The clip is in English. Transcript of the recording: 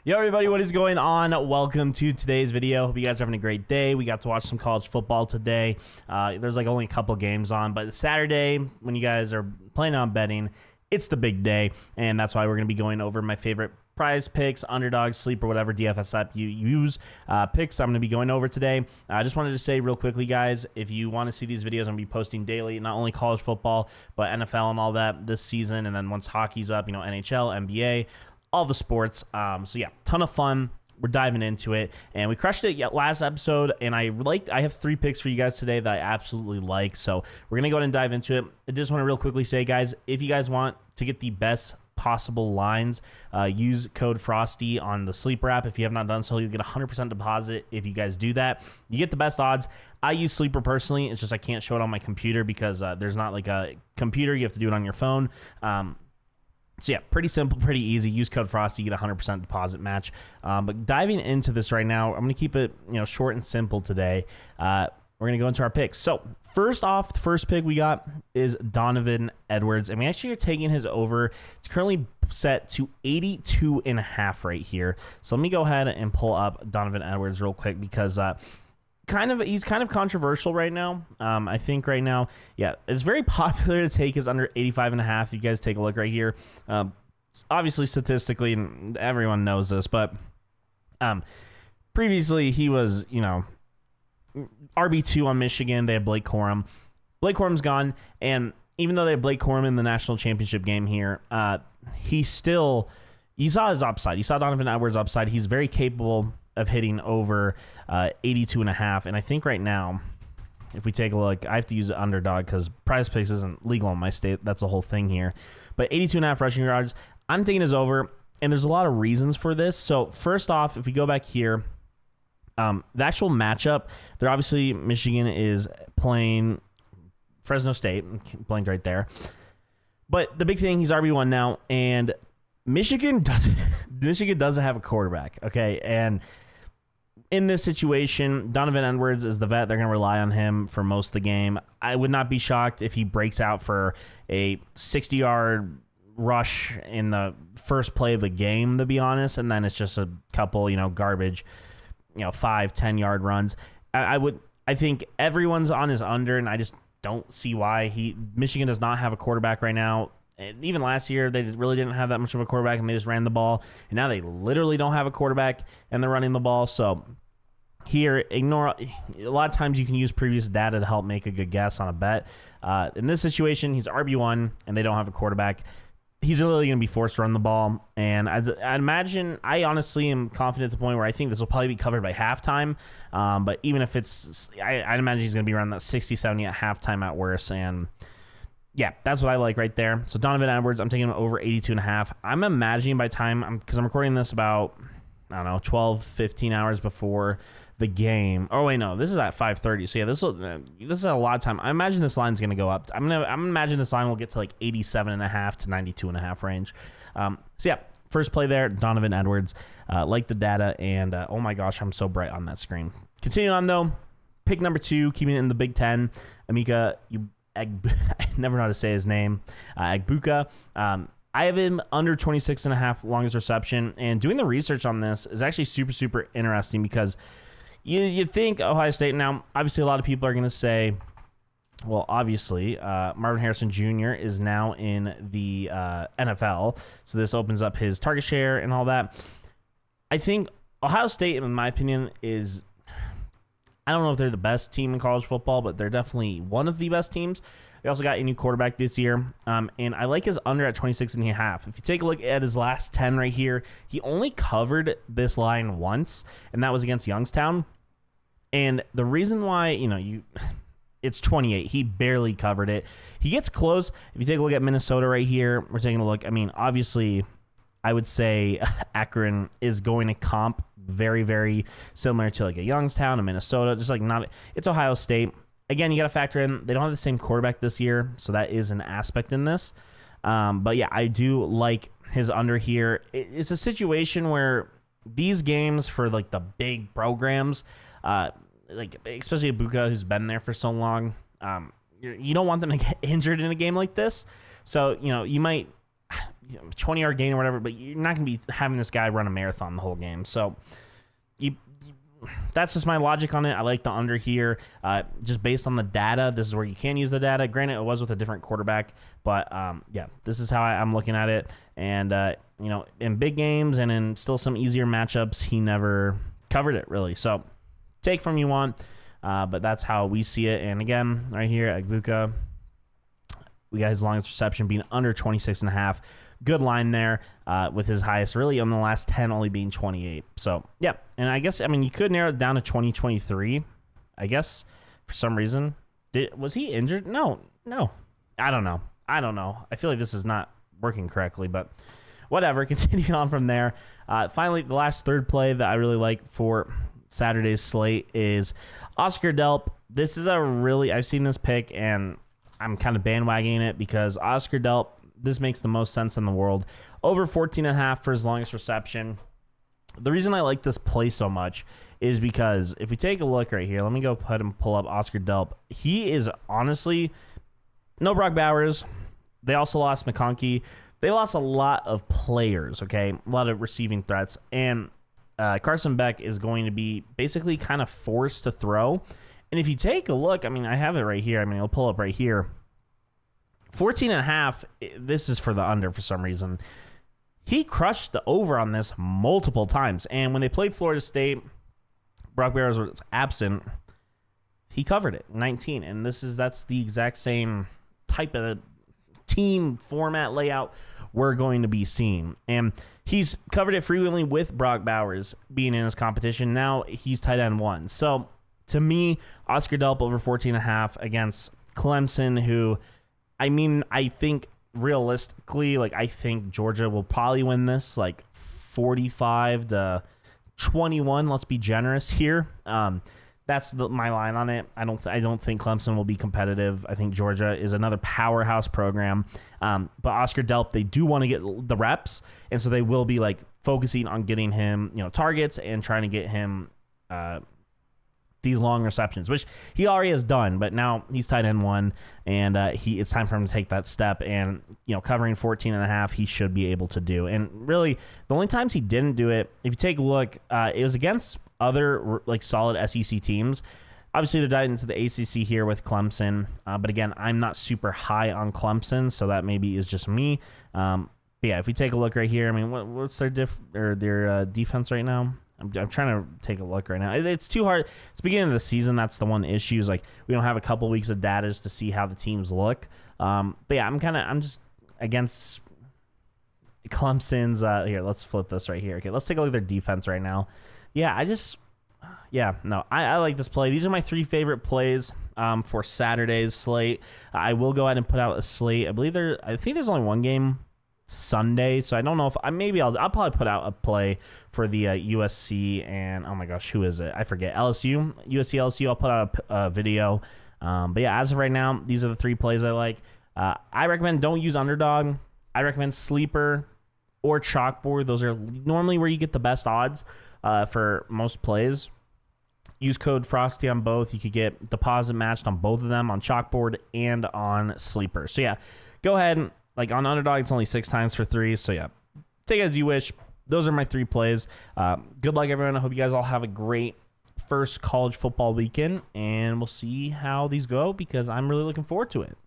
Yo, everybody, what is going on? Welcome to today's video. Hope you guys are having a great day. We got to watch some college football today. There's like only a couple games on, but Saturday, when you guys are planning on betting, it's the big day, and that's why we're going to be going over my favorite PrizePicks, underdog, sleep, or whatever DFS app you use. Picks I'm going to be going over today. I just wanted to say real quickly, guys, if you want to see these videos, I'm going to be posting daily, not only college football, but NFL and all that this season, and then once hockey's up, NHL, NBA, all the sports. So yeah, ton of fun. We're diving into it, and we crushed it last episode, and I have 3 picks for you guys today that I absolutely like, so we're going to go ahead and dive into it. I just want to real quickly say, guys, if you guys want to get the best possible lines, use code FROSTY on the Sleeper app. If you have not done so, you'll get 100% deposit. If you guys do that, you get the best odds. I use Sleeper personally. It's just I can't show it on my computer because there's not like a computer. You have to do it on your phone. So yeah, pretty simple, pretty easy. Use code FROSTY, you get 100% deposit match. But diving into this right now, I'm going to keep it short and simple today. We're going to go into our picks. So first off, the first pick we got is Donovan Edwards, and we actually are taking his over. It's currently set to 82.5 right here. So let me go ahead and pull up Donovan Edwards real quick because he's kind of controversial right now. I think right now, yeah, it's very popular to take his under 85.5. You guys take a look right here. Obviously, statistically, and everyone knows this, but previously he was, RB2 on Michigan. They had Blake Corum. Blake Corum's gone, and even though they had Blake Corum in the national championship game here, you saw his upside. You saw Donovan Edwards' upside. He's very capable of hitting over 82.5, and I think right now, if we take a look, I have to use an underdog because PrizePicks isn't legal in my state. That's the whole thing here. But 82.5 rushing yards, I'm taking his over, and there's a lot of reasons for this. So first off, if we go back here, the actual matchup, they're obviously Michigan is playing Fresno State, blanked right there. But the big thing, he's RB1 now, and Michigan doesn't have a quarterback, okay? And in this situation, Donovan Edwards is the vet. They're going to rely on him for most of the game. I would not be shocked if he breaks out for a 60-yard rush in the first play of the game, to be honest, and then it's just a couple, garbage, 5-10-yard runs. I think everyone's on his under, and I just don't see why. Michigan does not have a quarterback right now. And even last year, they really didn't have that much of a quarterback, and they just ran the ball. And now they literally don't have a quarterback, and they're running the ball. So here, a lot of times you can use previous data to help make a good guess on a bet. In this situation, he's RB1, and they don't have a quarterback. He's literally going to be forced to run the ball. And I'd imagine, I honestly am confident to the point where I think this will probably be covered by halftime. But even if I'd imagine he's going to be around that 60, 70 at halftime at worst. And yeah, that's what I like right there. So Donovan Edwards, I'm taking him over 82.5. I'm imagining by time, because I'm recording this about, 12, 15 hours before the game. Oh, wait, no, this is at 5:30. So yeah, this is a lot of time. I imagine this line's going to go up. I'm imagine this line will get to like 87.5 to 92.5 range. So yeah, first play there, Donovan Edwards. Like the data, and oh my gosh, I'm so bright on that screen. Continuing on though, pick number 2, keeping it in the Big Ten, Emeka I never know how to say his name, Egbuka. I have him under 26.5 longest reception, and doing the research on this is actually super, super interesting because you think Ohio State. Now, obviously, a lot of people are going to say, well, obviously, Marvin Harrison Jr. is now in the NFL, so this opens up his target share and all that. I think Ohio State, in my opinion, is, I don't know if they're the best team in college football, but they're definitely one of the best teams. They also got a new quarterback this year, and I like his under at 26.5. If you take a look at his last 10 right here, he only covered this line once, and that was against Youngstown. And the reason why, it's 28. He barely covered it. He gets close. If you take a look at Minnesota right here, we're taking a look. I mean, obviously, I would say Akron is going to comp very, very similar to like a Youngstown, a Minnesota, just like it's Ohio State. Again, you got to factor in, they don't have the same quarterback this year, so that is an aspect in this. But yeah, I do like his under here. It's a situation where these games for like the big programs, like especially Egbuka, who's been there for so long, you don't want them to get injured in a game like this. So, you might 20-yard gain or whatever, but you're not going to be having this guy run a marathon the whole game. So that's just my logic on it. I like the under here, just based on the data. This is where you can use the data. Granted, it was with a different quarterback, but yeah, this is how I'm looking at it. And in big games and in still some easier matchups, he never covered it really. So take from you want, but that's how we see it. And again, right here at Vuka, we got his longest reception being under 26.5. Good line there, with his highest really on the last 10 only being 28. So, yeah. And I guess, you could narrow it down to 2023, I guess, for some reason. Was he injured? No. I don't know. I feel like this is not working correctly, but whatever. Continuing on from there. Finally, the last third play that I really like for Saturday's slate is Oscar Delp. This is I've seen this pick, and I'm kind of bandwagoning it because Oscar Delp, this makes the most sense in the world. Over 14.5 for his longest reception. The reason I like this play so much is because if we take a look right here, let me go ahead and pull up Oscar Delp. He is honestly, no Brock Bowers. They also lost McConkey. They lost a lot of players, okay? A lot of receiving threats. And Carson Beck is going to be basically kind of forced to throw. And if you take a look, I have it right here. I'll pull up right here. 14.5, this is for the under for some reason. He crushed the over on this multiple times. And when they played Florida State, Brock Bowers was absent. He covered it, 19. And that's the exact same type of team format layout we're going to be seeing. And he's covered it frequently with Brock Bowers being in his competition. Now he's tight end 1. So to me, Oscar Delp over 14.5 against Clemson, who, I think realistically, I think Georgia will probably win this 45-21. Let's be generous here. That's my line on it. I don't think Clemson will be competitive. I think Georgia is another powerhouse program. But Oscar Delp, they do want to get the reps, and so they will be focusing on getting him, targets and trying to get him these long receptions, which he already has done, but now he's tight end 1, and it's time for him to take that step, and covering 14.5 he should be able to do. And really the only times he didn't do it, if you take a look, it was against other solid SEC teams. Obviously they're diving into the ACC here with Clemson, but again, I'm not super high on Clemson, so that maybe is just me. But yeah, if we take a look right here, what's their defense right now? I'm trying to take a look right now. It's too hard. It's the beginning of the season. That's the one issue. Is we don't have a couple weeks of data just to see how the teams look. But yeah, I'm just against Clemson's. Here, let's flip this right here. Okay, let's take a look at their defense right now. Yeah, I like this play. These are my 3 favorite plays for Saturday's slate. I will go ahead and put out a slate. I think there's only one game Sunday, so I don't know if I'll probably put out a play for the USC and oh my gosh, who is it? I forget. USC LSU. I'll put out a video. But yeah, as of right now, these are the 3 plays I like. I recommend don't use underdog. I recommend sleeper or chalkboard. Those are normally where you get the best odds for most plays. Use code Frosty on both. You could get deposit matched on both of them, on chalkboard and on sleeper. So yeah, go ahead. On underdog, it's only 6 times for 3. So yeah, take it as you wish. Those are my 3 plays. Good luck, everyone. I hope you guys all have a great first college football weekend, and we'll see how these go because I'm really looking forward to it.